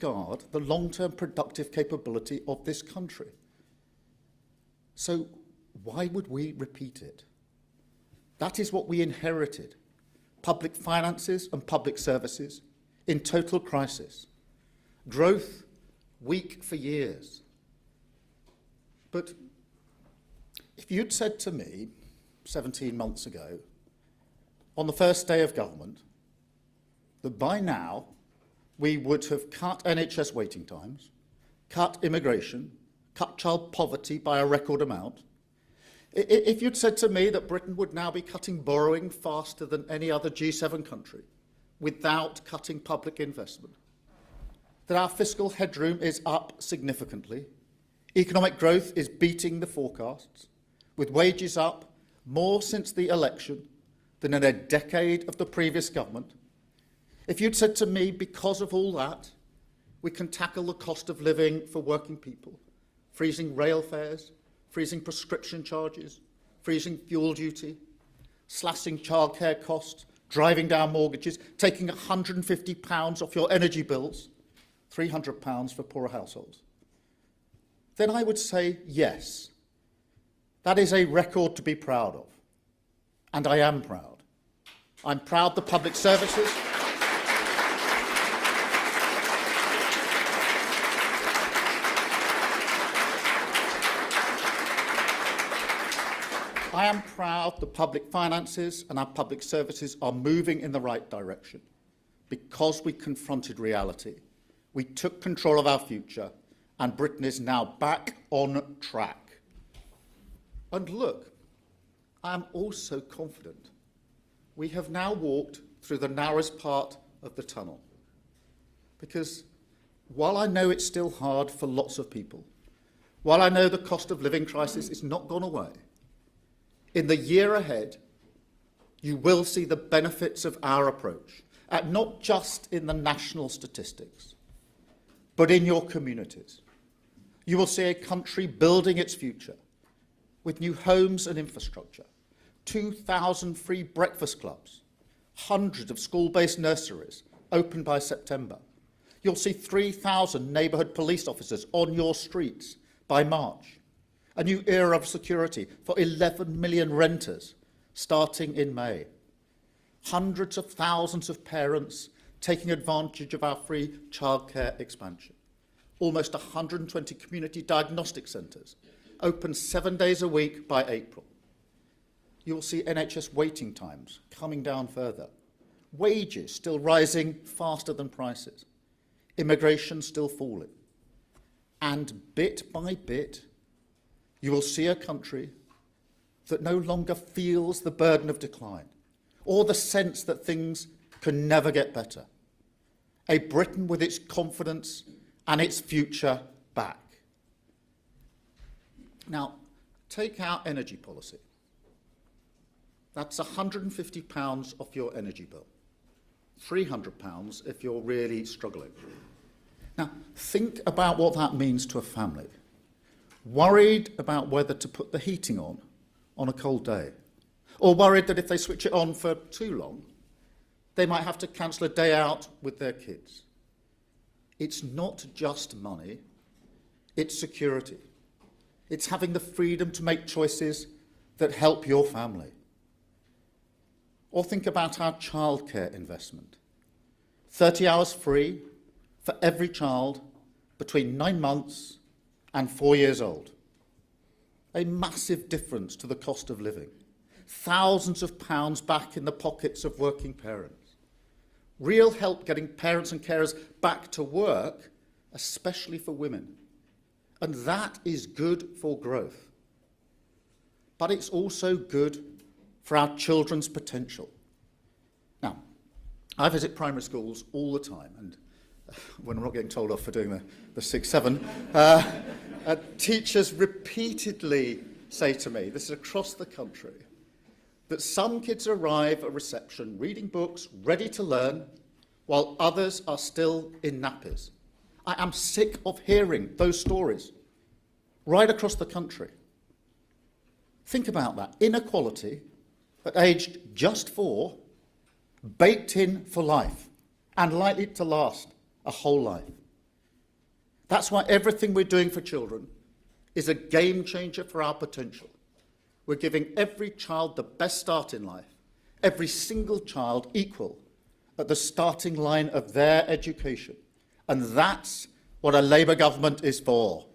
guard the long-term productive capability of this country. So why would we repeat it? That is what we inherited. Public finances and public services in total crisis. Growth weak for years. But if you'd said to me 17 months ago, on the first day of government, that by now we would have cut NHS waiting times, cut immigration, cut child poverty by a record amount, if you'd said to me that Britain would now be cutting borrowing faster than any other G7 country without cutting public investment, that our fiscal headroom is up significantly, economic growth is beating the forecasts, with wages up more since the election than in a decade of the previous government, if you'd said to me, because of all that, we can tackle the cost of living for working people, freezing rail fares, freezing prescription charges, freezing fuel duty, slashing childcare costs, driving down mortgages, taking £150 off your energy bills, £300 for poorer households, then I would say yes. That is a record to be proud of. And I am proud. I'm proud the public services. I am proud the public finances and our public services are moving in the right direction because we confronted reality. We took control of our future, and Britain is now back on track. And look, I am also confident we have now walked through the narrowest part of the tunnel. Because while I know it's still hard for lots of people, while I know the cost of living crisis is not gone away, in the year ahead, you will see the benefits of our approach, not just in the national statistics, but in your communities. You will see a country building its future with new homes and infrastructure, 2,000 free breakfast clubs, hundreds of school-based nurseries open by September. You'll see 3,000 neighbourhood police officers on your streets by March. A new era of security for 11 million renters starting in May. Hundreds of thousands of parents taking advantage of our free childcare expansion. Almost 120 community diagnostic centres, open 7 days a week by April. You will see NHS waiting times coming down further. Wages still rising faster than prices. Immigration still falling. And bit by bit, you will see a country that no longer feels the burden of decline or the sense that things can never get better. A Britain with its confidence and its future back. Now, take our energy policy. That's £150 off your energy bill. £300 if you're really struggling. Now, think about what that means to a family. Worried about whether to put the heating on a cold day, or worried that if they switch it on for too long, they might have to cancel a day out with their kids. It's not just money, it's security. It's having the freedom to make choices that help your family. Or think about our childcare investment. 30 hours free for every child between 9 months and 4 years old. A massive difference to the cost of living. Thousands of pounds back in the pockets of working parents. Real help getting parents and carers back to work, especially for women. And that is good for growth. But it's also good for our children's potential. Now, I visit primary schools all the time, and when we're not getting told off for doing the 6-7, teachers repeatedly say to me, this is across the country, that some kids arrive at reception reading books, ready to learn, while others are still in nappies. I am sick of hearing those stories right across the country. Think about that. Inequality at aged just 4, baked in for life and likely to last a whole life. That's why everything we're doing for children is a game changer for our potential. We're giving every child the best start in life, every single child equal at the starting line of their education. And that's what a Labour government is for.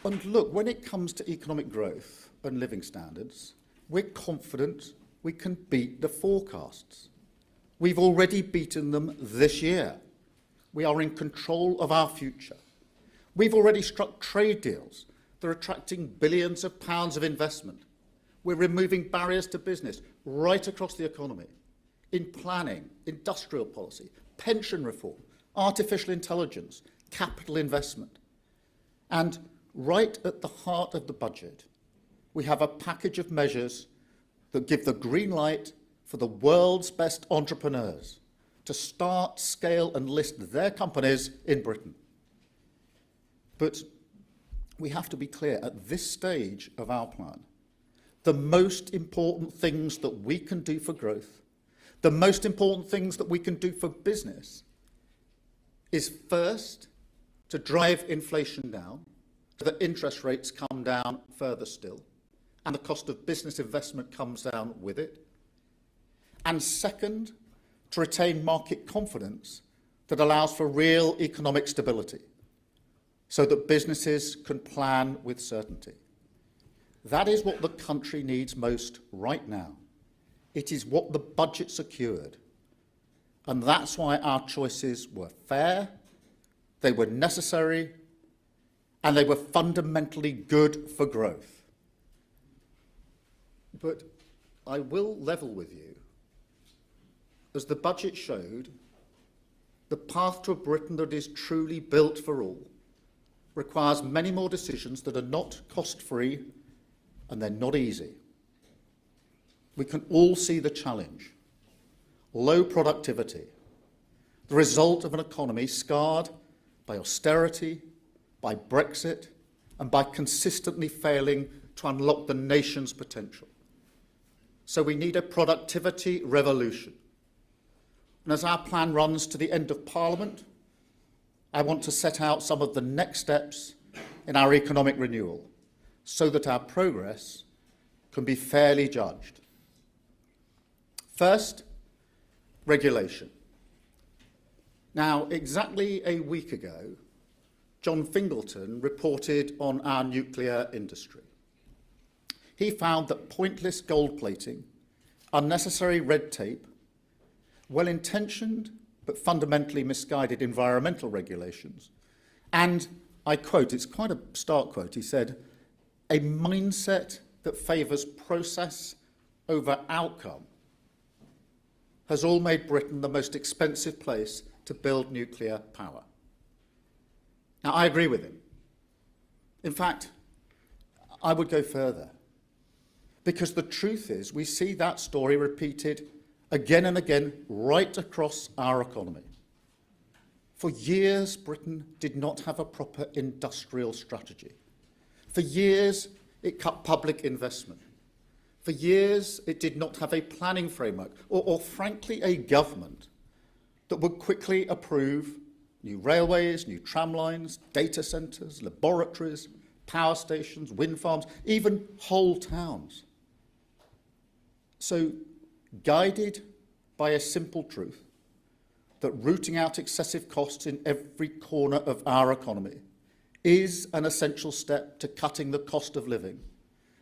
And look, when it comes to economic growth and living standards, we're confident we can beat the forecasts. We've already beaten them this year. We are in control of our future. We've already struck trade deals that are attracting billions of pounds of investment. We're removing barriers to business right across the economy, in planning, industrial policy, pension reform, artificial intelligence, capital investment. And right at the heart of the budget, we have a package of measures that give the green light for the world's best entrepreneurs to start, scale and list their companies in Britain. But we have to be clear, at this stage of our plan, the most important things that we can do for growth, the most important things that we can do for business, is first to drive inflation down, so that interest rates come down further still, and the cost of business investment comes down with it. And second, to retain market confidence that allows for real economic stability, so that businesses can plan with certainty. That is what the country needs most right now. It is what the budget secured. And that's why our choices were fair, they were necessary, and they were fundamentally good for growth. But I will level with you. As the budget showed, the path to a Britain that is truly built for all requires many more decisions that are not cost-free and they're not easy. We can all see the challenge. Low productivity, the result of an economy scarred by austerity, by Brexit, and by consistently failing to unlock the nation's potential. So we need a productivity revolution. And as our plan runs to the end of Parliament, I want to set out some of the next steps in our economic renewal so that our progress can be fairly judged. First, regulation. Now, exactly a week ago, John Fingleton reported on our nuclear industry. He found that pointless gold plating, unnecessary red tape, well-intentioned but fundamentally misguided environmental regulations, and, I quote, it's quite a stark quote, he said, a mindset that favours process over outcome has all made Britain the most expensive place to build nuclear power. Now, I agree with him. In fact, I would go further, because the truth is we see that story repeated again and again right across our economy. For years, Britain did not have a proper industrial strategy. For years, it cut public investment. For years, it did not have a planning framework or frankly, a government that would quickly approve new railways, new tram lines, data centres, laboratories, power stations, wind farms, even whole towns. So, guided by a simple truth that rooting out excessive costs in every corner of our economy is an essential step to cutting the cost of living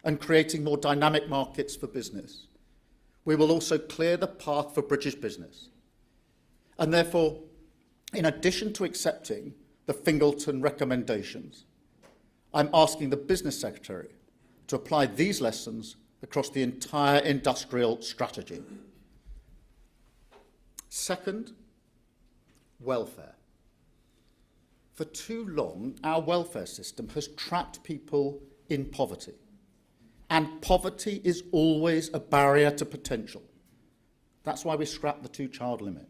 and creating more dynamic markets for business, we will also clear the path for British business. And therefore, in addition to accepting the Fingleton recommendations, I'm asking the Business Secretary to apply these lessons across the entire industrial strategy. Second, welfare. For too long, our welfare system has trapped people in poverty. And poverty is always a barrier to potential. That's why we scrapped the two-child limit.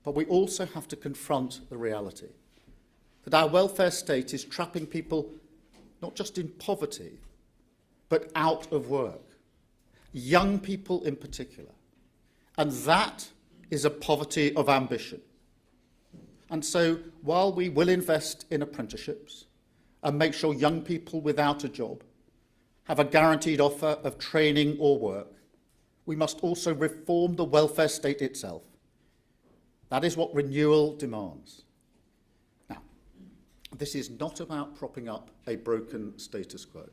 But we also have to confront the reality that our welfare state is trapping people not just in poverty, but out of work. Young people in particular. And that is a poverty of ambition. And so while we will invest in apprenticeships and make sure young people without a job have a guaranteed offer of training or work, we must also reform the welfare state itself. That is what renewal demands. Now, this is not about propping up a broken status quo,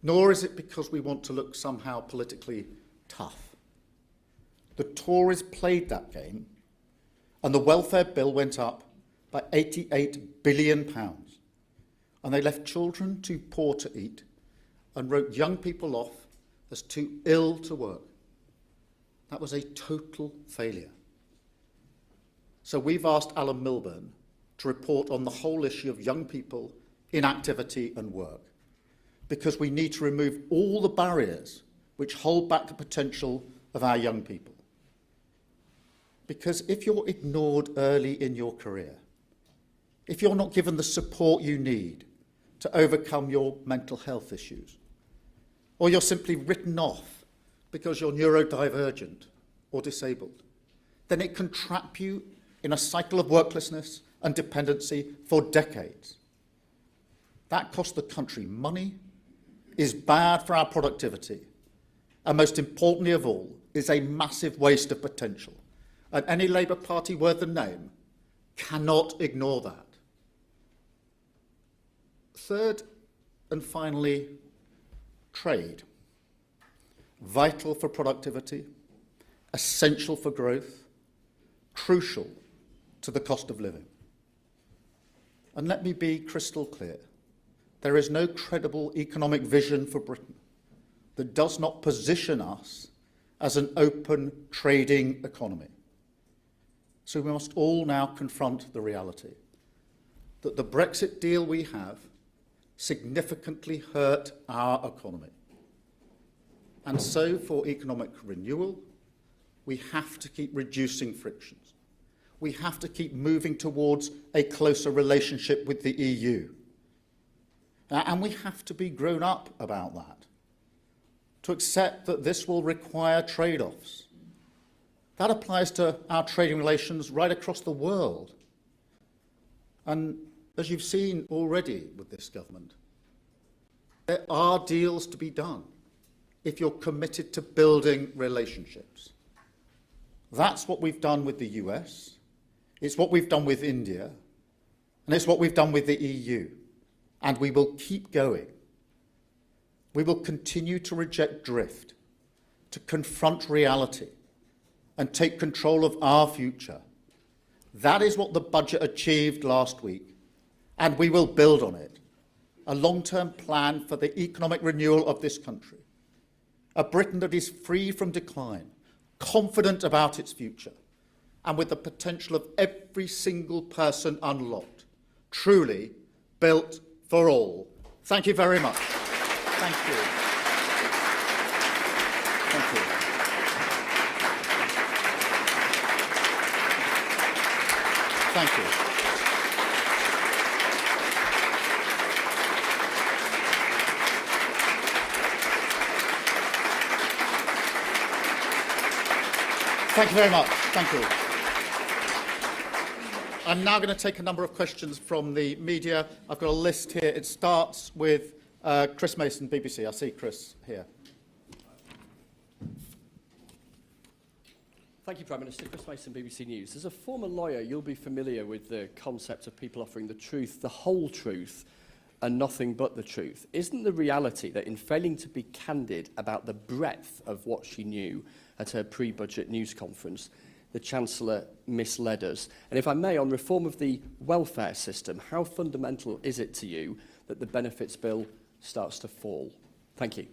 nor is it because we want to look somehow politically tough. The Tories played that game, and the welfare bill went up by £88 billion, and they left children too poor to eat and wrote young people off as too ill to work. That was a total failure. So we've asked Alan Milburn to report on the whole issue of young people, inactivity and work, because we need to remove all the barriers which hold back the potential of our young people. Because if you're ignored early in your career, if you're not given the support you need to overcome your mental health issues, or you're simply written off because you're neurodivergent or disabled, then it can trap you in a cycle of worklessness and dependency for decades. That costs the country money, is bad for our productivity, and most importantly of all, is a massive waste of potential. And any Labour Party worth the name cannot ignore that. Third and finally, trade. Vital for productivity, essential for growth, crucial to the cost of living. And let me be crystal clear. There is no credible economic vision for Britain that does not position us as an open trading economy. So we must all now confront the reality that the Brexit deal we have significantly hurt our economy. And so for economic renewal, we have to keep reducing frictions. We have to keep moving towards a closer relationship with the EU. And we have to be grown up about that, to accept that this will require trade-offs. That applies to our trading relations right across the world. And as you've seen already with this government, there are deals to be done if you're committed to building relationships. That's what we've done with the US, it's what we've done with India, and it's what we've done with the EU. And we will keep going. We will continue to reject drift, to confront reality, and take control of our future. That is what the budget achieved last week, and we will build on it. A long-term plan for the economic renewal of this country. A Britain that is free from decline, confident about its future, and with the potential of every single person unlocked. Truly built for all. Thank you very much. Thank you. Thank you. Thank you. Thank you very much. Thank you. I'm now going to take a number of questions from the media. I've got a list here. It starts with Chris Mason, BBC. I see Chris here. Thank you, Prime Minister. Chris Mason, BBC News. As a former lawyer, you'll be familiar with the concept of people offering the truth, the whole truth, and nothing but the truth. Isn't the reality that in failing to be candid about the breadth of what she knew at her pre-budget news conference, the Chancellor misled us? And if I may, on reform of the welfare system, how fundamental is it to you that the benefits bill starts to fall? Thank you.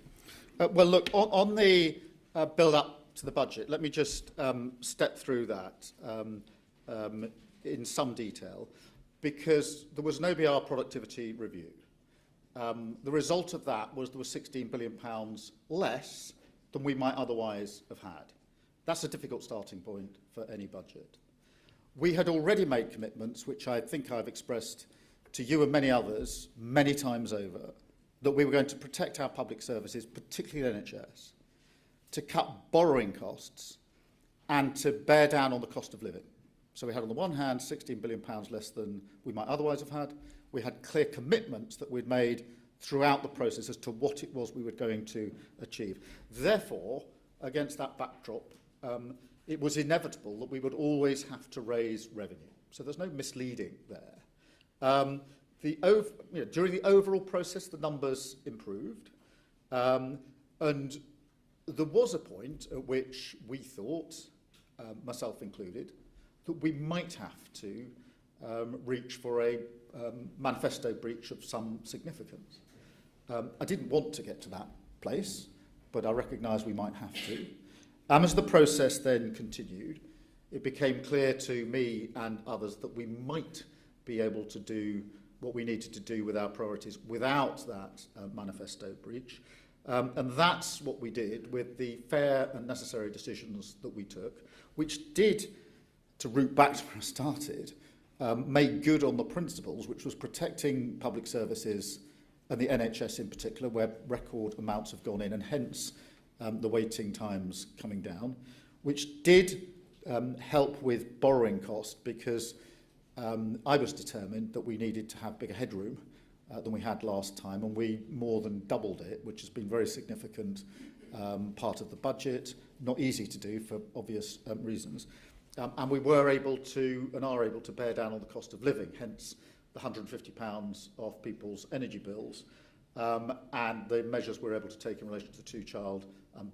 Well, look, on the build-up to the budget, let me just step through that in some detail, because there was no BR productivity review. The result of that was there was £16 billion less than we might otherwise have had. That's a difficult starting point for any budget. We had already made commitments, which I think I've expressed to you and many others many times over, that we were going to protect our public services, particularly the NHS, to cut borrowing costs and to bear down on the cost of living. So we had, on the one hand, £16 billion less than we might otherwise have had. We had clear commitments that we'd made throughout the process as to what it was we were going to achieve. Therefore, against that backdrop, it was inevitable that we would always have to raise revenue. So there's no misleading there. During the overall process, the numbers improved. And there was a point at which we thought, myself included, that we might have to reach for a manifesto breach of some significance. I didn't want to get to that place, but I recognised we might have to. As the process then continued, it became clear to me and others that we might be able to do what we needed to do with our priorities without that manifesto breach. And that's what we did with the fair and necessary decisions that we took, which did, to root back to where I started, made good on the principles, which was protecting public services and the NHS in particular, where record amounts have gone in, and hence the waiting times coming down, which did help with borrowing costs, because I was determined that we needed to have bigger headroom than we had last time, and we more than doubled it, which has been very significant part of the budget, not easy to do for obvious reasons. And we were able to, and are able to, bear down on the cost of living, hence the £150 off people's energy bills, and the measures we're able to take in relation to the two-child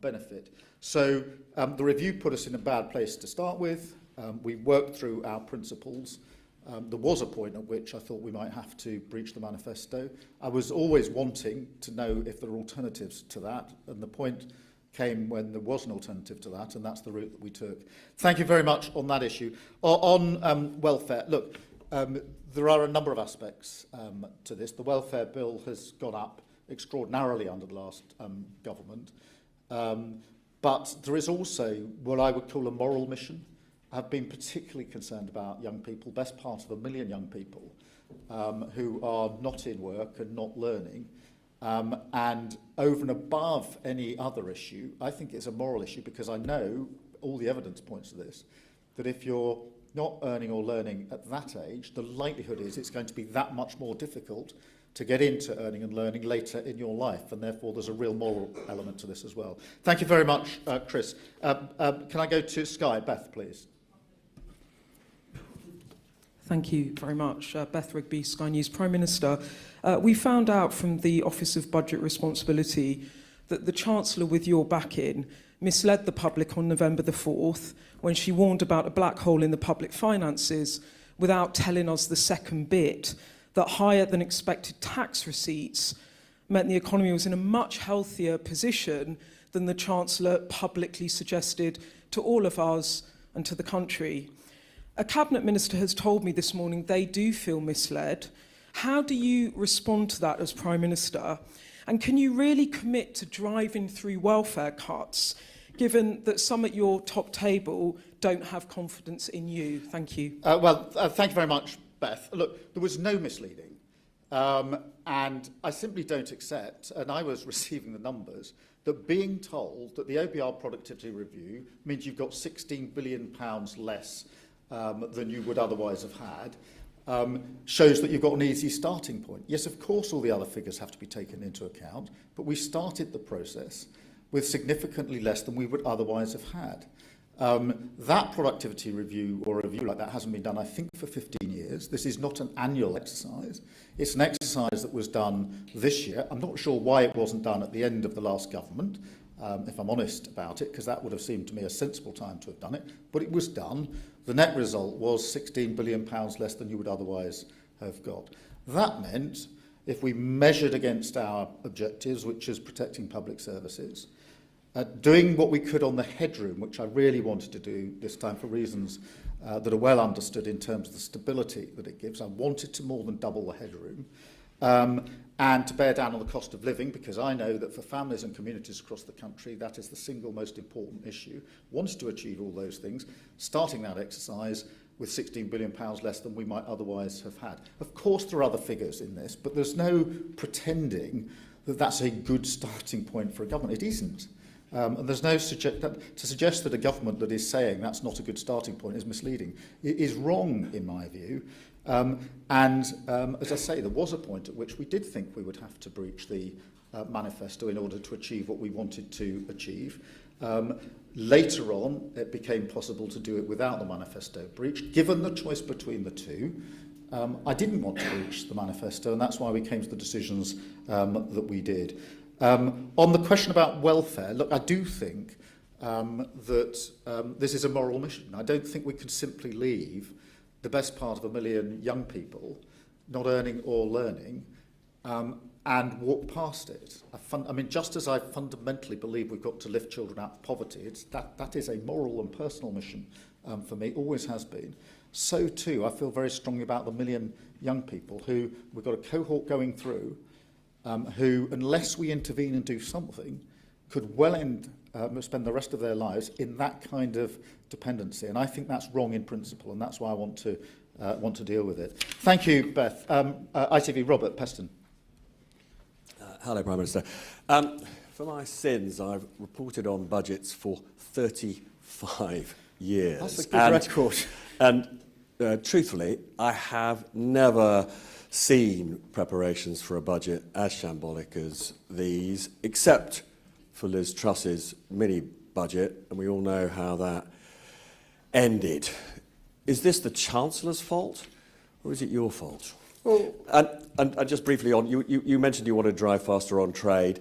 benefit. So the review put us in a bad place to start with. We worked through our principles. There was a point at which I thought we might have to breach the manifesto. I was always wanting to know if there were alternatives to that, and the point came when there was an alternative to that, and that's the route that we took. Thank you very much on that issue. On welfare, look, there are a number of aspects to this. The welfare bill has gone up extraordinarily under the last government, but there is also what I would call a moral mission. I've been particularly concerned about young people, best part of 1 million young people who are not in work and not learning. And over and above any other issue, I think it's a moral issue, because I know, all the evidence points to this, that if you're not earning or learning at that age, the likelihood is it's going to be that much more difficult to get into earning and learning later in your life, and therefore there's a real moral element to this as well. Thank you very much, Chris. Can I go to Sky? Beth, please. Thank you very much. Beth Rigby, Sky News. Prime Minister, we found out from the Office of Budget Responsibility that the Chancellor, with your backing, misled the public on November the 4th when she warned about a black hole in the public finances without telling us the second bit, that higher than expected tax receipts meant the economy was in a much healthier position than the Chancellor publicly suggested to all of us and to the country. A Cabinet Minister has told me this morning they do feel misled. How do you respond to that as Prime Minister? And can you really commit to driving through welfare cuts, given that some at your top table don't have confidence in you? Thank you. Thank you very much, Beth. Look, there was no misleading. And I simply don't accept, and I was receiving the numbers, that being told that the OBR productivity review means you've got £16 billion less than you would otherwise have had, shows that you've got an easy starting point. Yes, of course, all the other figures have to be taken into account, but we started the process with significantly less than we would otherwise have had. That productivity review, or a review like that, hasn't been done, I think, for 15 years. This is not an annual exercise. It's an exercise that was done this year. I'm not sure why it wasn't done at the end of the last government, if I'm honest about it, because that would have seemed to me a sensible time to have done it. But it was done. The net result was £16 billion less than you would otherwise have got. That meant, if we measured against our objectives, which is protecting public services, doing what we could on the headroom, which I really wanted to do this time for reasons that are well understood in terms of the stability that it gives. I wanted to more than double the headroom, and to bear down on the cost of living, because I know that for families and communities across the country, that is the single most important issue. Wanted to achieve all those things, starting that exercise with £16 billion less than we might otherwise have had. Of course, there are other figures in this, but there's no pretending that that's a good starting point for a government. It isn't. And there's no to suggest that a government that is saying that's not a good starting point is misleading. It is wrong, in my view. As I say, there was a point at which we did think we would have to breach the manifesto in order to achieve what we wanted to achieve. Later on, it became possible to do it without the manifesto breach. Given the choice between the two, I didn't want to breach the manifesto, and that's why we came to the decisions that we did. On the question about welfare, look, I do think that this is a moral mission. I don't think we can simply leave the best part of 1 million young people not earning or learning and walk past it. I mean, just as I fundamentally believe we've got to lift children out of poverty, that is a moral and personal mission for me, always has been. So too, I feel very strongly about the 1 million young people who we've got a cohort going through who, unless we intervene and do something, could well spend the rest of their lives in that kind of dependency. And I think that's wrong in principle, and that's why I want to deal with it. Thank you, Beth. ITV, Robert Peston. Hello, Prime Minister. For my sins, I've reported on budgets for 35 years. That's a good record. And truthfully, I have never seen preparations for a budget as shambolic as these, except for Liz Truss's mini-budget, and we all know how that ended. Is this the Chancellor's fault, or is it your fault? Well, and just briefly on, you mentioned you want to drive faster on trade.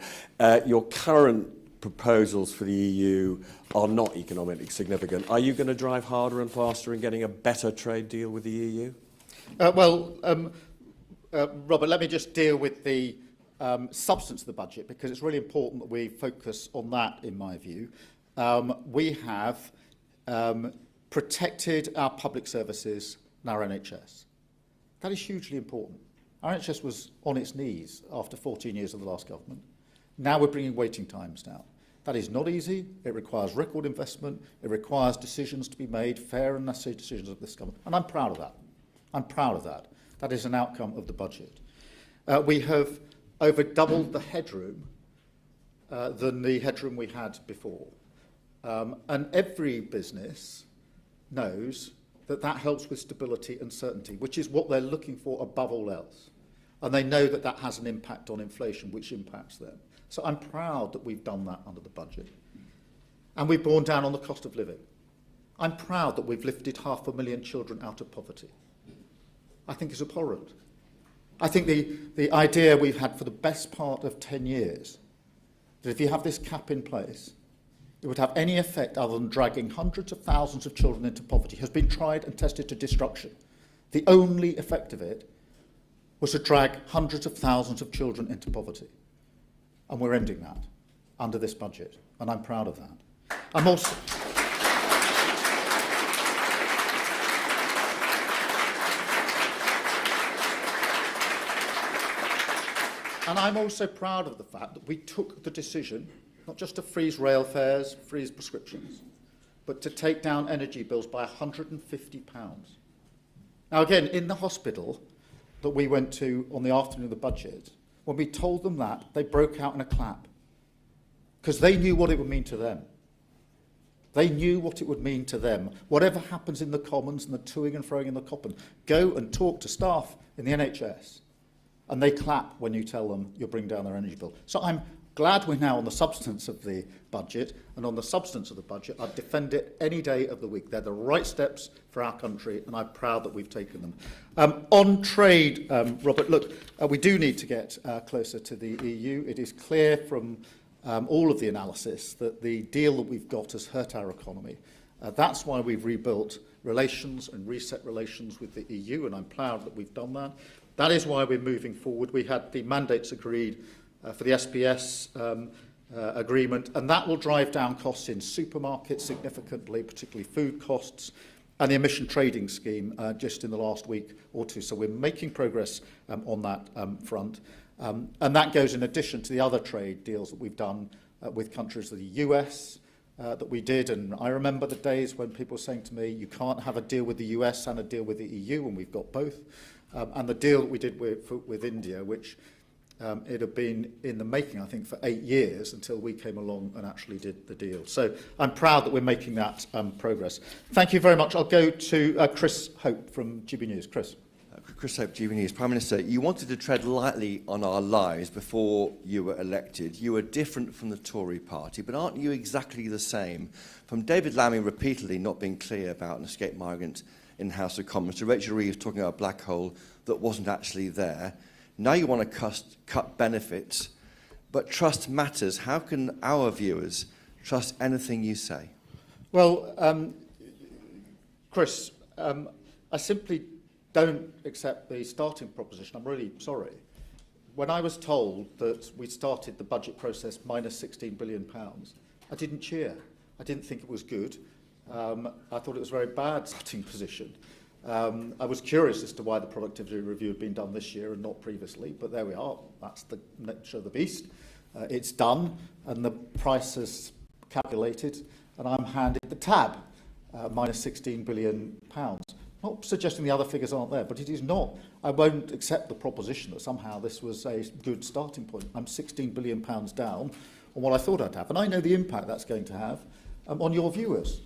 Your current proposals for the EU are not economically significant. Are you going to drive harder and faster in getting a better trade deal with the EU? Robert, let me just deal with the substance of the budget, because it's really important that we focus on that, in my view. We have protected our public services and our NHS. That is hugely important. Our NHS was on its knees after 14 years of the last government. Now we're bringing waiting times down. That is not easy. It requires record investment. It requires decisions to be made, fair and necessary decisions of this government. And I'm proud of that. I'm proud of that. That is an outcome of the budget. We have over doubled the headroom than the headroom we had before. And every business knows that that helps with stability and certainty, which is what they're looking for above all else. And they know that that has an impact on inflation, which impacts them. So I'm proud that we've done that under the budget. And we've borne down on the cost of living. I'm proud that we've lifted 500,000 children out of poverty. I think is abhorrent. I think the idea we've had for the best part of 10 years, that if you have this cap in place, it would have any effect other than dragging hundreds of thousands of children into poverty, has been tried and tested to destruction. The only effect of it was to drag hundreds of thousands of children into poverty. And we're ending that under this budget, and I'm proud of that. I'm also... And I'm also proud of the fact that we took the decision not just to freeze rail fares, freeze prescriptions, but to take down energy bills by £150. Now, again, in the hospital that we went to on the afternoon of the budget, when we told them that, they broke out in a clap, because they knew what it would mean to them. They knew what it would mean to them. Whatever happens in the Commons and the toing and froing in the Commons, go and talk to staff in the NHS, and they clap when you tell them you'll bring down their energy bill. So I'm glad we're now on the substance of the budget, and on the substance of the budget, I'd defend it any day of the week. They're the right steps for our country, and I'm proud that we've taken them. On trade, Robert, look, we do need to get closer to the EU. It is clear from all of the analysis that the deal that we've got has hurt our economy. That's why we've rebuilt relations and reset relations with the EU, and I'm proud that we've done that. That is why we're moving forward. We had the mandates agreed for the SPS agreement, and that will drive down costs in supermarkets significantly, particularly food costs, and the emission trading scheme just in the last week or two. So we're making progress on that front. And that goes in addition to the other trade deals that we've done with countries of the US that we did. And I remember the days when people were saying to me, you can't have a deal with the US and a deal with the EU, and we've got both. And the deal that we did with India, which it had been in the making, I think, for 8 years until we came along and actually did the deal. So I'm proud that we're making that progress. Thank you very much. I'll go to Chris Hope from GB News. Chris. Chris Hope, GB News. Prime Minister, you wanted to tread lightly on our lives before you were elected. You were different from the Tory party, but aren't you exactly the same? From David Lammy repeatedly not being clear about an escaped migrant in the House of Commons, to Rachel Reeves talking about a black hole that wasn't actually there. Now you want to cut benefits, but trust matters. How can our viewers trust anything you say? Well, Chris, I simply don't accept the starting proposition. I'm really sorry. When I was told that we started the budget process minus £16 billion, I didn't cheer. I didn't think it was good. I thought it was a very bad starting position. I was curious as to why the productivity review had been done this year and not previously, but there we are. That's the nature of the beast. It's done, and the price is calculated, and I'm handed the tab, minus £16 billion. Not suggesting the other figures aren't there, but it is not. I won't accept the proposition that somehow this was a good starting point. I'm £16 billion down on what I thought I'd have. And I know the impact that's going to have on your viewers,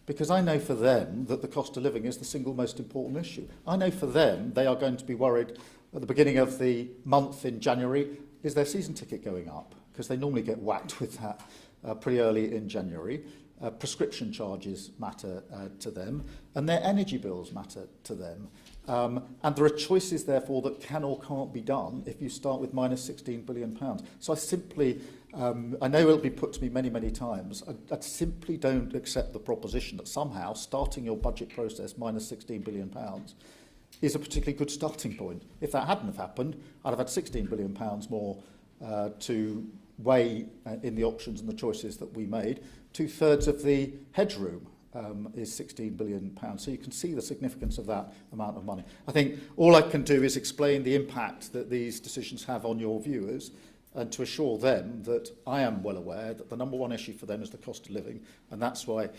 because I know for them that the cost of living is the single most important issue. I know for them they are going to be worried at the beginning of the month in January, is their season ticket going up? Because they normally get whacked with that pretty early in January. Prescription charges matter to them, and their energy bills matter to them. And there are choices, therefore, that can or can't be done if you start with minus £16 billion. So I simply, I know it'll be put to me many, many times, I simply don't accept the proposition that somehow starting your budget process minus £16 billion is a particularly good starting point. If that hadn't have happened, I'd have had £16 billion more to weigh in the options and the choices that we made. 2/3 of the headroom is £16 billion. So you can see the significance of that amount of money. I think all I can do is explain the impact that these decisions have on your viewers and to assure them that I am well aware that the number one issue for them is the cost of living. And that's why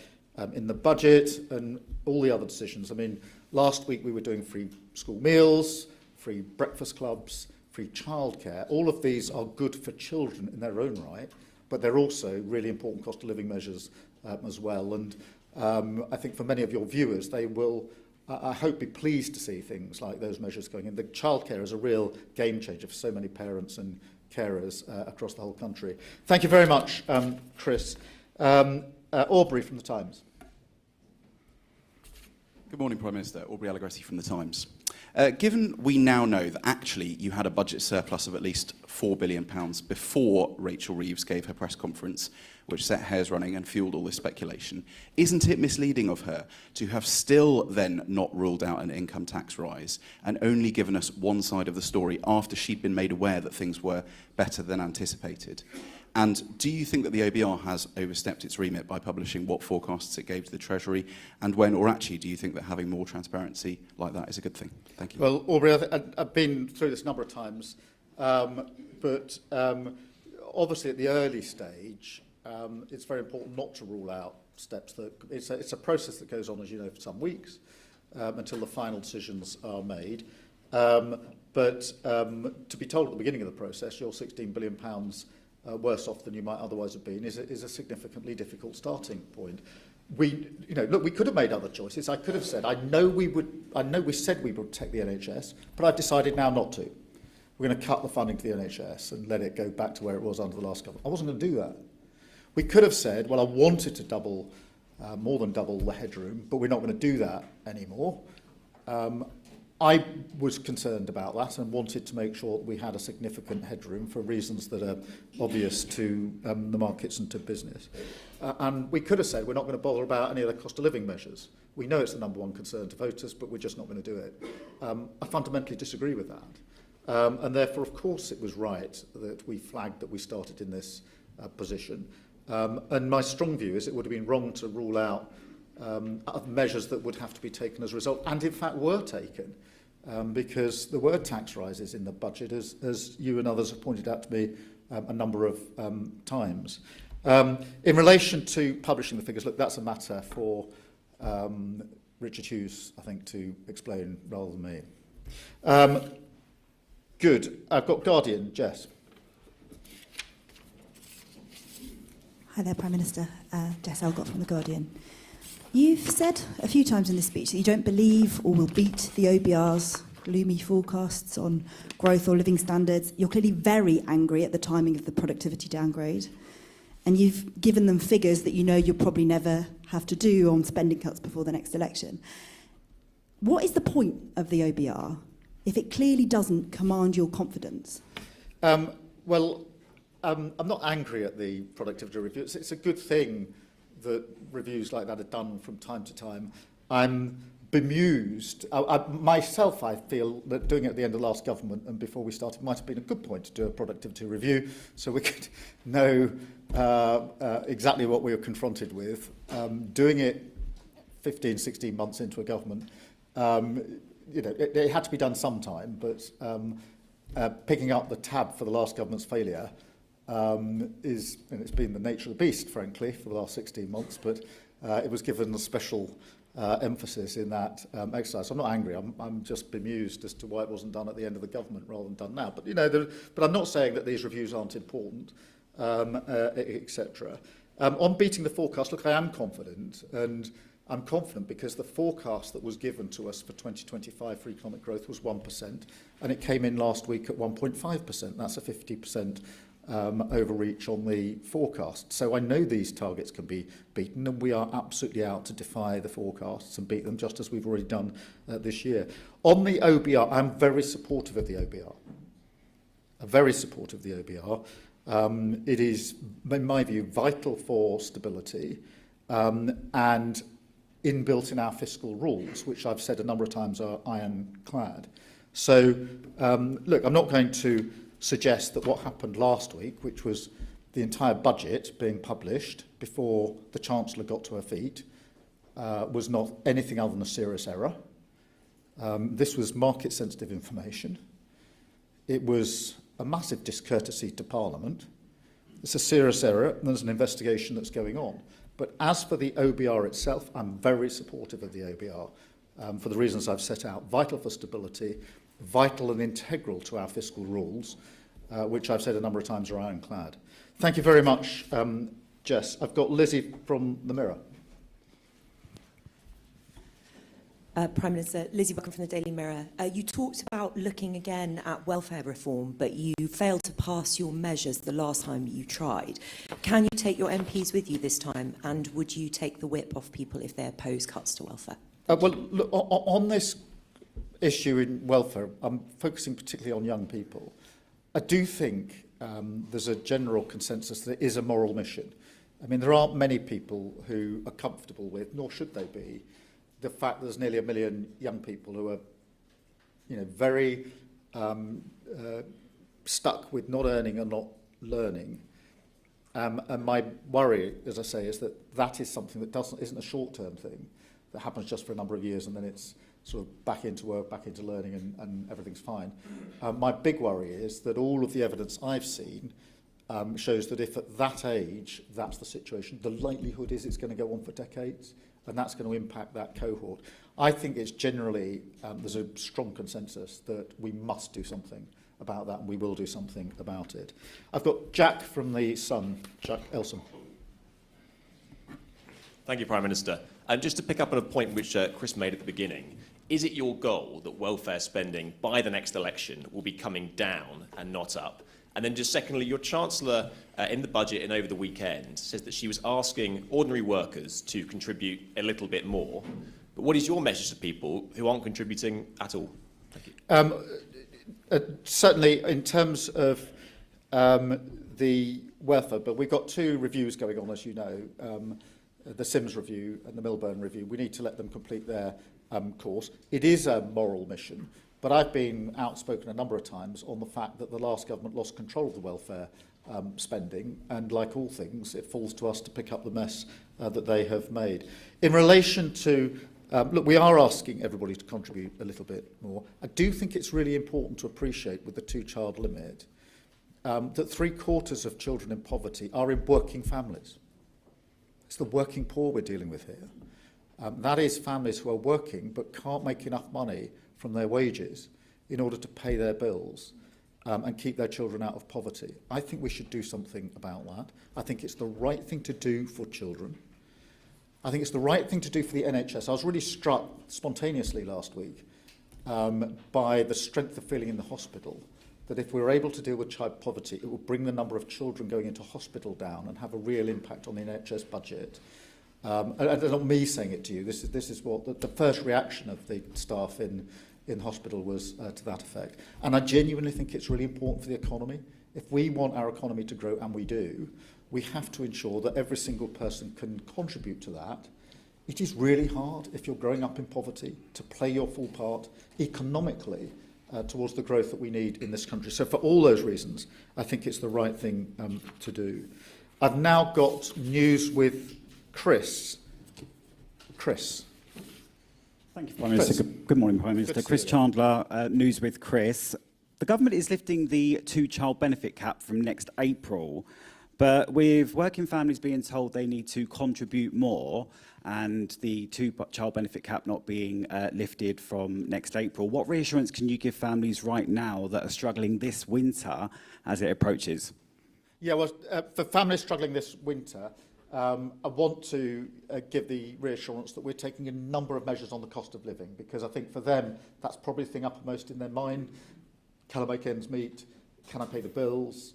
in the budget and all the other decisions, I mean, last week we were doing free school meals, free breakfast clubs, free childcare. All of these are good for children in their own right, but they're also really important cost of living measures as well. And I think for many of your viewers, they will, I hope, be pleased to see things like those measures going in. The childcare is a real game changer for so many parents and carers across the whole country. Thank you very much, Chris. Aubrey from The Times. Good morning, Prime Minister. Aubrey Allegretti from The Times. Given we now know that actually you had a budget surplus of at least £4 billion before Rachel Reeves gave her press conference, which set hairs running and fueled all this speculation, isn't it misleading of her to have still then not ruled out an income tax rise and only given us one side of the story after she'd been made aware that things were better than anticipated? And do you think that the OBR has overstepped its remit by publishing what forecasts it gave to the Treasury? And when, or actually, do you think that having more transparency like that is a good thing? Thank you. Well, Aubrey, I've been through this a number of times, but obviously at the early stage, it's very important not to rule out steps that... It's a process that goes on, as you know, for some weeks until the final decisions are made. But to be told at the beginning of the process, you're £16 billion worse off than you might otherwise have been is a significantly difficult starting point. We could have made other choices. I could have said, I know we said we would protect the NHS, but I've decided now not to. We're going to cut the funding to the NHS and let it go back to where it was under the last government. I wasn't going to do that. We could have said, well, I wanted to more than double the headroom, but we're not going to do that anymore. I was concerned about that and wanted to make sure that we had a significant headroom for reasons that are obvious to the markets and to business. And we could have said we're not going to bother about any of the cost of living measures. We know it's the number one concern to voters, but we're just not going to do it. I fundamentally disagree with that. And therefore, of course, it was right that we flagged that we started in this position. And my strong view is it would have been wrong to rule out measures that would have to be taken as a result, and in fact were taken, because there were tax rises in the budget, as you and others have pointed out to me a number of times. In relation to publishing the figures, look, that's a matter for Richard Hughes, I think, to explain rather than me. Good. I've got Guardian, Jess. Hi there, Prime Minister. Jess Elgott from The Guardian. You've said a few times in this speech that you don't believe or will beat the OBR's gloomy forecasts on growth or living standards. You're clearly very angry at the timing of the productivity downgrade. And you've given them figures that you know you'll probably never have to do on spending cuts before the next election. What is the point of the OBR if it clearly doesn't command your confidence? I'm not angry at the productivity review. It's a good thing that reviews like that are done from time to time. I'm bemused. Myself, I feel that doing it at the end of the last government and before we started might have been a good point to do a productivity review so we could know exactly what we were confronted with. Doing it 15, 16 months into a government, it had to be done sometime, but picking up the tab for the last government's failure and it's been the nature of the beast, frankly, for the last 16 months, but it was given a special emphasis in that exercise. So I'm not angry. I'm just bemused as to why it wasn't done at the end of the government rather than done now. But but I'm not saying that these reviews aren't important, etc. On beating the forecast, look, I am confident, and I'm confident because the forecast that was given to us for 2025 for economic growth was 1%, and it came in last week at 1.5%. That's a 50% overreach on the forecast. So I know these targets can be beaten, and we are absolutely out to defy the forecasts and beat them, just as we've already done this year. On the OBR, I'm very supportive of the OBR. I'm very supportive of the OBR. It is, in my view, vital for stability and inbuilt in our fiscal rules, which I've said a number of times are ironclad. So, look, I'm not going to suggest that what happened last week, which was the entire budget being published before the Chancellor got to her feet, was not anything other than a serious error. This was market-sensitive information. It was a massive discourtesy to Parliament. It's a serious error, and there's an investigation that's going on. But as for the OBR itself, I'm very supportive of the OBR for the reasons I've set out. Vital for stability, vital and integral to our fiscal rules, which I've said a number of times are ironclad. Thank you very much, Jess. I've got Lizzie from The Mirror. Prime Minister, Lizzie Buckham from the Daily Mirror. You talked about looking again at welfare reform, but you failed to pass your measures the last time you tried. Can you take your MPs with you this time, and would you take the whip off people if they oppose cuts to welfare? Well, look, on this issue in welfare, I'm focusing particularly on young people. I do think there's a general consensus that it is a moral mission. I mean, there aren't many people who are comfortable with, nor should they be, the fact that there's nearly 1 million young people who are, very stuck with not earning and not learning. And my worry, as I say, is that that is something that isn't a short-term thing that happens just for a number of years and then it's sort of back into work, back into learning, and everything's fine. My big worry is that all of the evidence I've seen shows that if at that age that's the situation, the likelihood is it's going to go on for decades, and that's going to impact that cohort. I think it's generally, there's a strong consensus that we must do something about that, and we will do something about it. I've got Jack from The Sun, Jack Elson. Thank you, Prime Minister. And just to pick up on a point which Chris made at the beginning, is it your goal that welfare spending by the next election will be coming down and not up? And then just secondly, your Chancellor in the budget and over the weekend says that she was asking ordinary workers to contribute a little bit more. But what is your message to people who aren't contributing at all? Thank you. Certainly in terms of the welfare, but we've got 2 reviews going on, as you know, the Sims review and the Milburn review. We need to let them complete their course. It is a moral mission. But I've been outspoken a number of times on the fact that the last government lost control of the welfare spending, and like all things, it falls to us to pick up the mess that they have made. In relation to, look, we are asking everybody to contribute a little bit more. I do think it's really important to appreciate with the 2-child limit that 3/4 of children in poverty are in working families. It's the working poor we're dealing with here. That is families who are working but can't make enough money from their wages in order to pay their bills. and keep their children out of poverty. I think we should do something about that. I think it's the right thing to do for children. I think it's the right thing to do for the NHS. I was really struck spontaneously last week by the strength of feeling in the hospital, that if we were able to deal with child poverty, it would bring the number of children going into hospital down and have a real impact on the NHS budget. And it's not me saying it to you. This is what the first reaction of the staff in hospital was to that effect. And I genuinely think it's really important for the economy. If we want our economy to grow, and we do, we have to ensure that every single person can contribute to that. It is really hard, if you're growing up in poverty, to play your full part economically towards the growth that we need in this country. So for all those reasons, I think it's the right thing to do. I've now got news with Chris. Chris. Thank you, Prime Minister. Good morning, Prime Minister. Chris Chandler, News with Chris. The government is lifting the two-child benefit cap from next April, but with working families being told they need to contribute more and the two-child benefit cap not being lifted from next April, what reassurance can you give families right now that are struggling this winter as it approaches? Yeah, well, for families struggling this winter, I want to give the reassurance that we're taking a number of measures on the cost of living, because I think for them, that's probably the thing uppermost in their mind. Can I make ends meet? Can I pay the bills?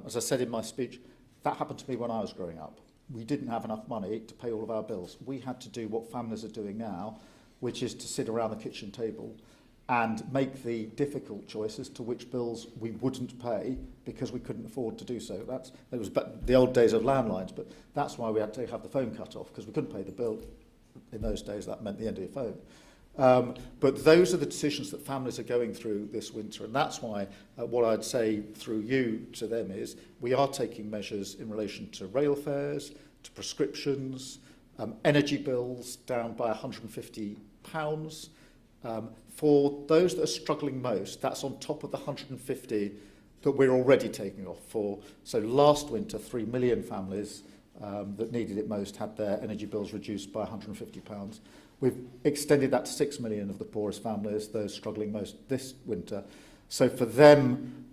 As I said in my speech, that happened to me when I was growing up. We didn't have enough money to pay all of our bills. We had to do what families are doing now, which is to sit around the kitchen table and make the difficult choices to which bills we wouldn't pay because we couldn't afford to do so. It was the old days of landlines, but that's why we had to have the phone cut off, because we couldn't pay the bill. In those days, that meant the end of your phone. But those are the decisions that families are going through this winter, and that's why what I'd say through you to them is we are taking measures in relation to rail fares, to prescriptions, energy bills down by £150. For those that are struggling most, that's on top of the 150 that we're already taking off for. So last winter, 3 million families that needed it most had their energy bills reduced by £150. We've extended that to 6 million of the poorest families, those struggling most this winter. So for them,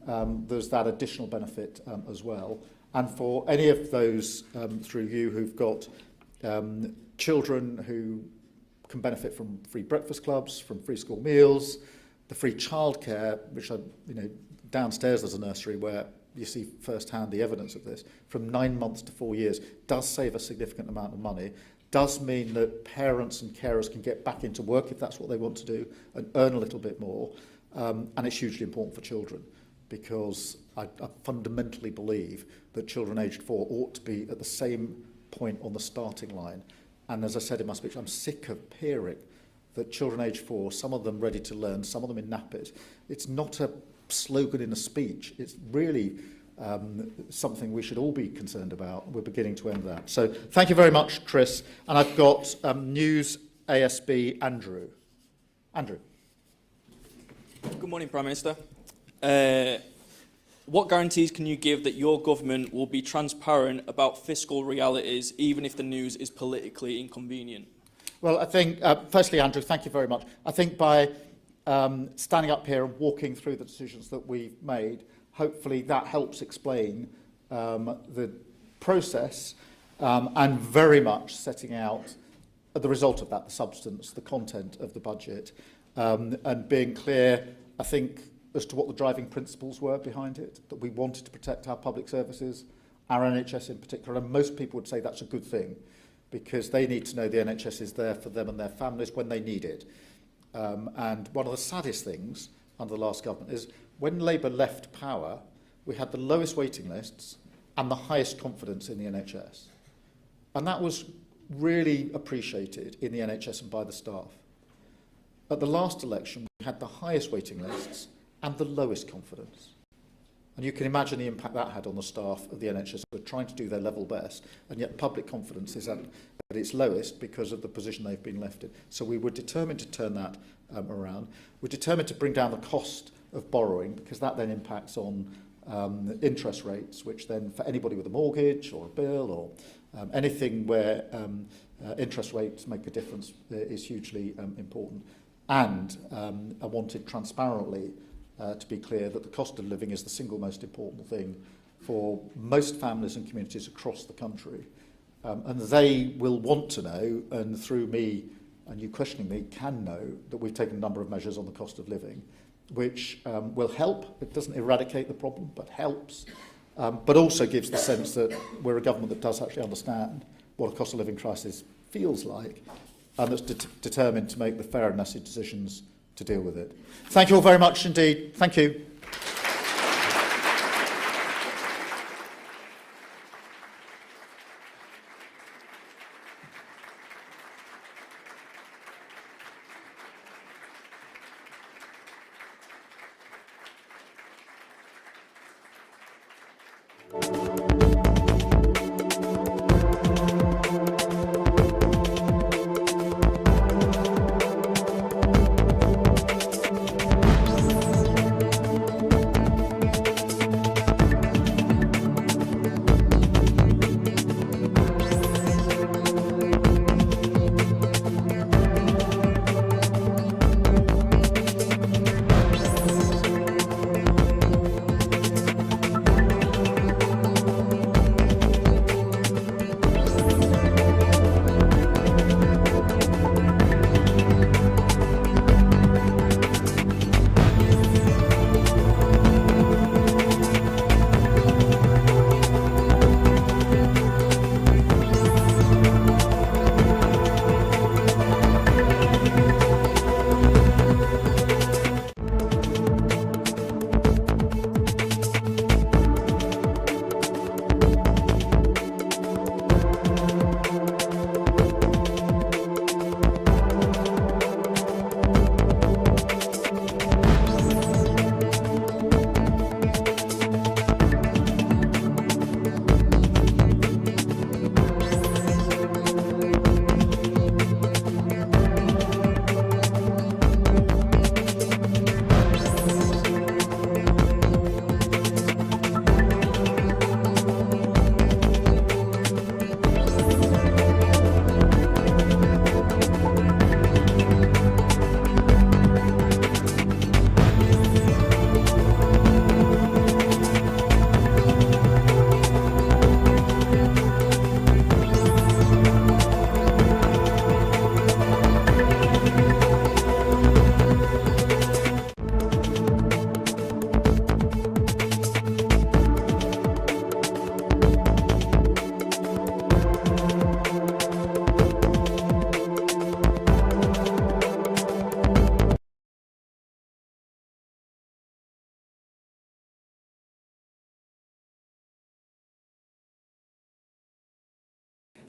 there's that additional benefit as well. And for any of those through you who've got children who can benefit from free breakfast clubs, from free school meals, the free childcare, which downstairs there's a nursery where you see firsthand the evidence of this, from 9 months to 4 years, does save a significant amount of money, does mean that parents and carers can get back into work if that's what they want to do and earn a little bit more. And it's hugely important for children, because I fundamentally believe that children aged 4 ought to be at the same point on the starting line. And as I said in my speech, I'm sick of hearing that children aged 4, some of them ready to learn, some of them in nappies. It's not a slogan in a speech. It's really something we should all be concerned about. We're beginning to end that. So thank you very much, Chris. And I've got News ASB Andrew. Andrew. Good morning, Prime Minister. What guarantees can you give that your government will be transparent about fiscal realities, even if the news is politically inconvenient? Well, I think, firstly, Andrew, thank you very much. I think by standing up here and walking through the decisions that we've made, hopefully that helps explain the process and very much setting out the result of that, the substance, the content of the budget, and being clear, I think, as to what the driving principles were behind it, that we wanted to protect our public services, our NHS in particular, and most people would say that's a good thing, because they need to know the NHS is there for them and their families when they need it. And one of the saddest things under the last government is when Labour left power, we had the lowest waiting lists and the highest confidence in the NHS. And that was really appreciated in the NHS and by the staff. At the last election, we had the highest waiting lists and the lowest confidence. And you can imagine the impact that had on the staff of the NHS who are trying to do their level best, and yet public confidence is at its lowest because of the position they've been left in. So we were determined to turn that around. We're determined to bring down the cost of borrowing, because that then impacts on interest rates, which then for anybody with a mortgage or a bill or anything where interest rates make a difference is hugely important. And I wanted transparently to be clear that the cost of living is the single most important thing for most families and communities across the country. And they will want to know, and through me and you questioning me, can know that we've taken a number of measures on the cost of living, which will help. It doesn't eradicate the problem, but helps, but also gives the sense that we're a government that does actually understand what a cost of living crisis feels like, and that's determined to make the fair and necessary decisions to deal with it. Thank you all very much indeed. Thank you.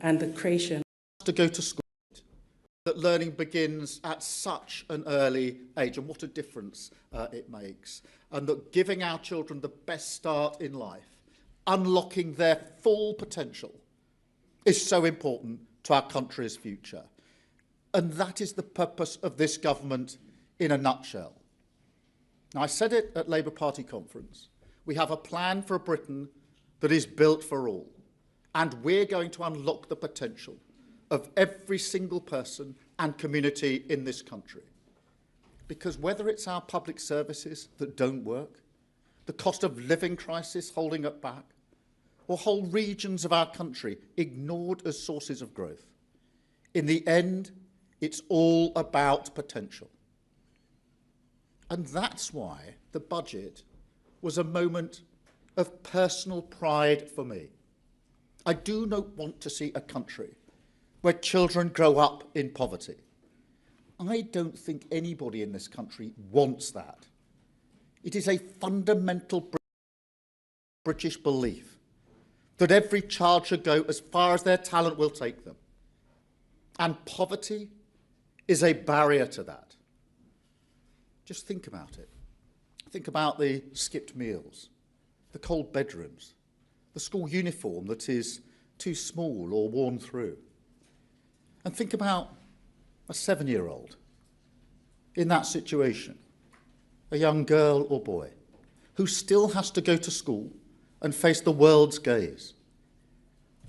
And the creation to go to school, that learning begins at such an early age, and what a difference it makes, and that giving our children the best start in life, unlocking their full potential, is so important to our country's future. And that is the purpose of this government in a nutshell. Now, I said it at Labour Party conference. We have a plan for a Britain that is built for all. And we're going to unlock the potential of every single person and community in this country. Because whether it's our public services that don't work, the cost of living crisis holding it back, or whole regions of our country ignored as sources of growth, in the end, it's all about potential. And that's why the budget was a moment of personal pride for me. I do not want to see a country where children grow up in poverty. I don't think anybody in this country wants that. It is a fundamental British belief that every child should go as far as their talent will take them. And poverty is a barrier to that. Just think about it. Think about the skipped meals, the cold bedrooms, the school uniform that is too small or worn through. And think about a 7-year-old in that situation, a young girl or boy, who still has to go to school and face the world's gaze.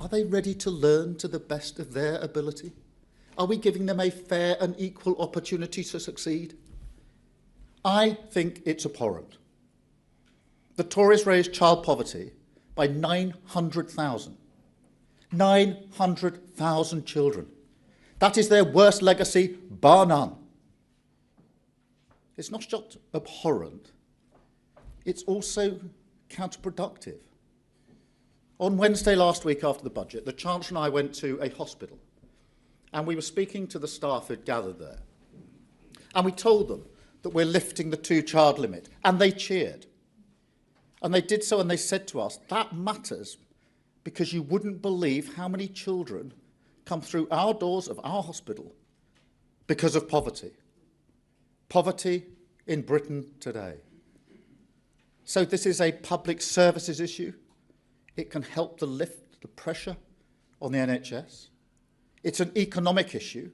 Are they ready to learn to the best of their ability? Are we giving them a fair and equal opportunity to succeed? I think it's abhorrent. The Tories raised child poverty by 900,000. 900,000 children. That is their worst legacy, bar none. It's not just abhorrent, it's also counterproductive. On Wednesday last week after the budget, the Chancellor and I went to a hospital and we were speaking to the staff who'd gathered there. And we told them that we're lifting the 2-child limit, and they cheered. And they did so, and they said to us, that matters because you wouldn't believe how many children come through our doors of our hospital because of poverty. Poverty in Britain today. So this is a public services issue. It can help to lift the pressure on the NHS. It's an economic issue,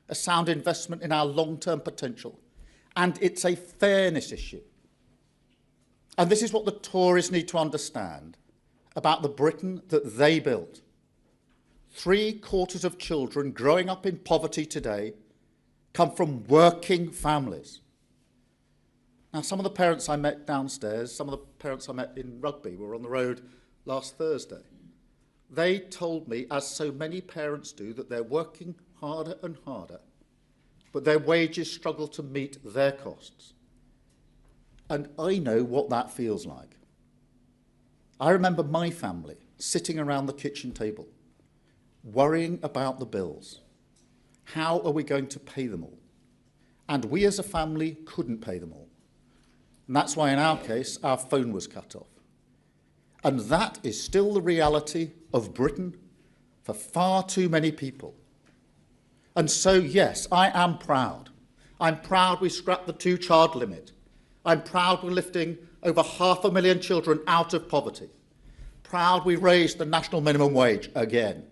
a sound investment in our long-term potential. And it's a fairness issue. And this is what the Tories need to understand about the Britain that they built. 3/4 of children growing up in poverty today come from working families. Now, some of the parents I met downstairs, some of the parents I met in Rugby were on the road last Thursday. They told me, as so many parents do, that they're working harder and harder, but their wages struggle to meet their costs. And I know what that feels like. I remember my family sitting around the kitchen table, worrying about the bills. How are we going to pay them all? And we as a family couldn't pay them all. And that's why in our case, our phone was cut off. And that is still the reality of Britain for far too many people. And so, yes, I am proud. I'm proud we scrapped the 2-child limit. I'm proud we're lifting over 500,000 children out of poverty. Proud we raised the national minimum wage again.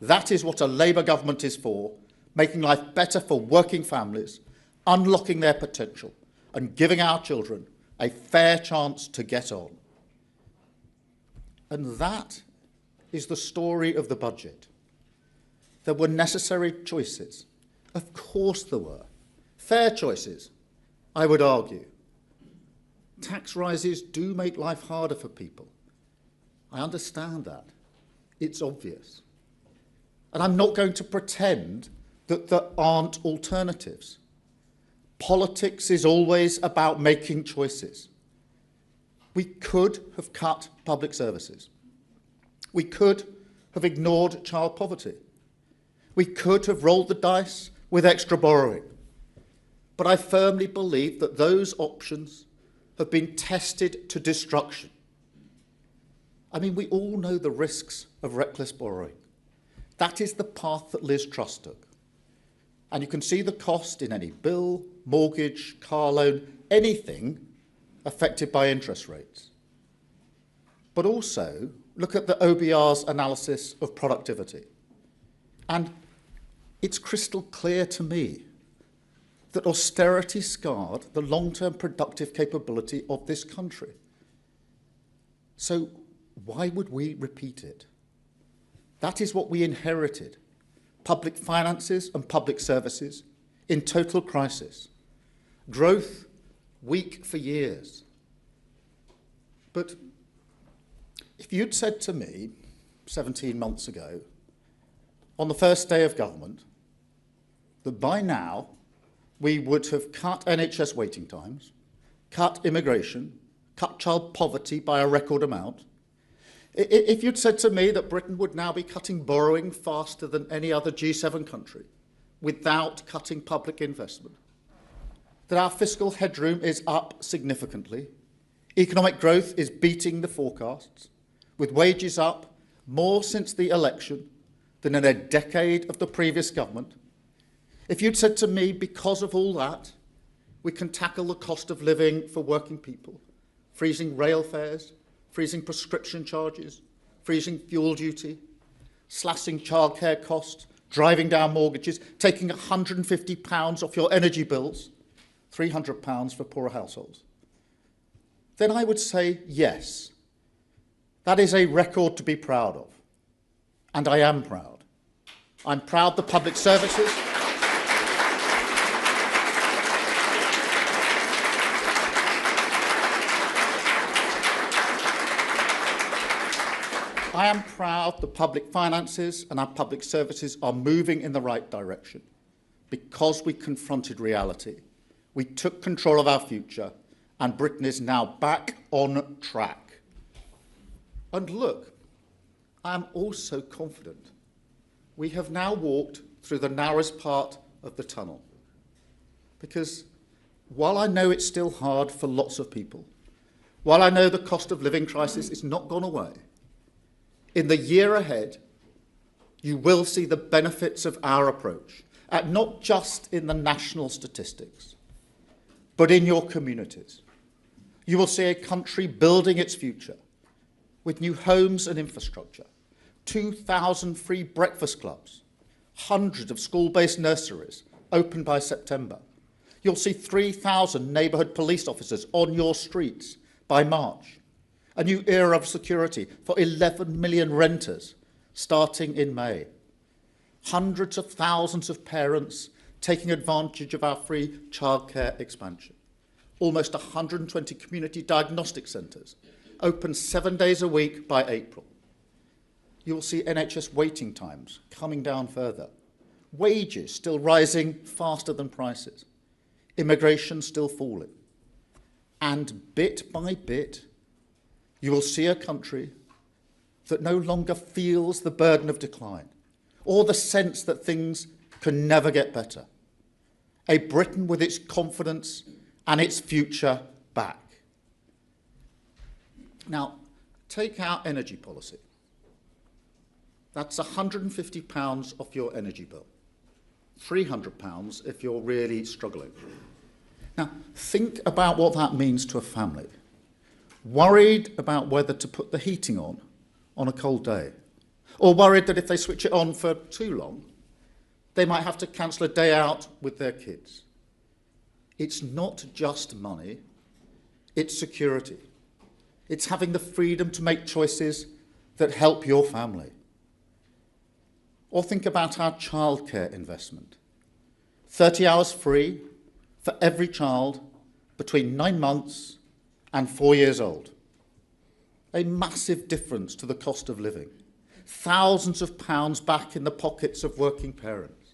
That is what a Labour government is for, making life better for working families, unlocking their potential, and giving our children a fair chance to get on. And that is the story of the budget. There were necessary choices. Of course there were. Fair choices, I would argue. Tax rises do make life harder for people. I understand that. It's obvious. And I'm not going to pretend that there aren't alternatives. Politics is always about making choices. We could have cut public services. We could have ignored child poverty. We could have rolled the dice with extra borrowing. But I firmly believe that those options have been tested to destruction. I mean, we all know the risks of reckless borrowing. That is the path that Liz Truss took. And you can see the cost in any bill, mortgage, car loan, anything affected by interest rates. But also, look at the OBR's analysis of productivity. And it's crystal clear to me that austerity scarred the long-term productive capability of this country. So why would we repeat it? That is what we inherited. Public finances and public services in total crisis. Growth weak for years. But if you'd said to me 17 months ago, on the first day of government, that by now we would have cut NHS waiting times, cut immigration, cut child poverty by a record amount, if you'd said to me that Britain would now be cutting borrowing faster than any other G7 country without cutting public investment, that our fiscal headroom is up significantly, economic growth is beating the forecasts, with wages up more since the election than in a decade of the previous government, if you'd said to me, because of all that, we can tackle the cost of living for working people, freezing rail fares, freezing prescription charges, freezing fuel duty, slashing childcare costs, driving down mortgages, taking £150 off your energy bills, £300 for poorer households, then I would say yes. That is a record to be proud of. And I am proud. I'm proud the public services. I am proud the public finances and our public services are moving in the right direction because we confronted reality. We took control of our future, and Britain is now back on track. And look, I am also confident we have now walked through the narrowest part of the tunnel. Because while I know it's still hard for lots of people, while I know the cost of living crisis is not gone away, in the year ahead, you will see the benefits of our approach, not just in the national statistics, but in your communities. You will see a country building its future with new homes and infrastructure, 2,000 free breakfast clubs, hundreds of school-based nurseries opened by September. You'll see 3,000 neighbourhood police officers on your streets by March. A new era of security for 11 million renters starting in May. Hundreds of thousands of parents taking advantage of our free childcare expansion. Almost 120 community diagnostic centres open 7 days a week by April. You will see NHS waiting times coming down further. Wages still rising faster than prices. Immigration still falling. And bit by bit, you will see a country that no longer feels the burden of decline or the sense that things can never get better. A Britain with its confidence and its future back. Now, take our energy policy. That's £150 off your energy bill. £300 if you're really struggling. Now, think about what that means to a family. Worried about whether to put the heating on a cold day, or worried that if they switch it on for too long, they might have to cancel a day out with their kids. It's not just money, it's security. It's having the freedom to make choices that help your family. Or think about our childcare investment. 30 hours free for every child between 9 months and 4 years old. A massive difference to the cost of living. Thousands of pounds back in the pockets of working parents.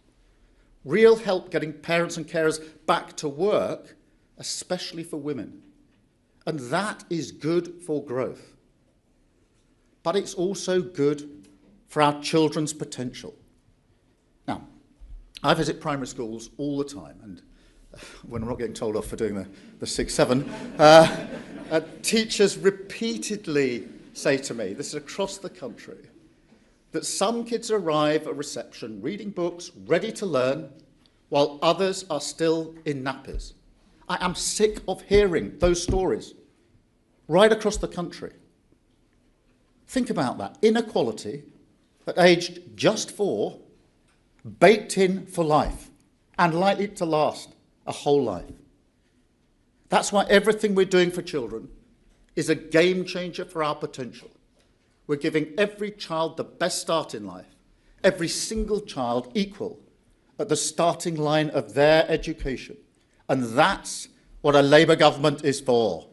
Real help getting parents and carers back to work, especially for women. And that is good for growth. But it's also good for our children's potential. Now, I visit primary schools all the time, and when I'm not getting told off for doing the 6-7, teachers repeatedly say to me, this is across the country, that some kids arrive at reception reading books, ready to learn, while others are still in nappies. I am sick of hearing those stories right across the country. Think about that. Inequality at aged just 4, baked in for life and likely to last a whole life. That's why everything we're doing for children is a game changer for our potential. We're giving every child the best start in life, every single child equal at the starting line of their education. And that's what a Labour government is for.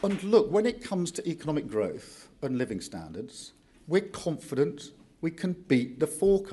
And look, when it comes to economic growth and living standards, we're confident we can beat the forecast.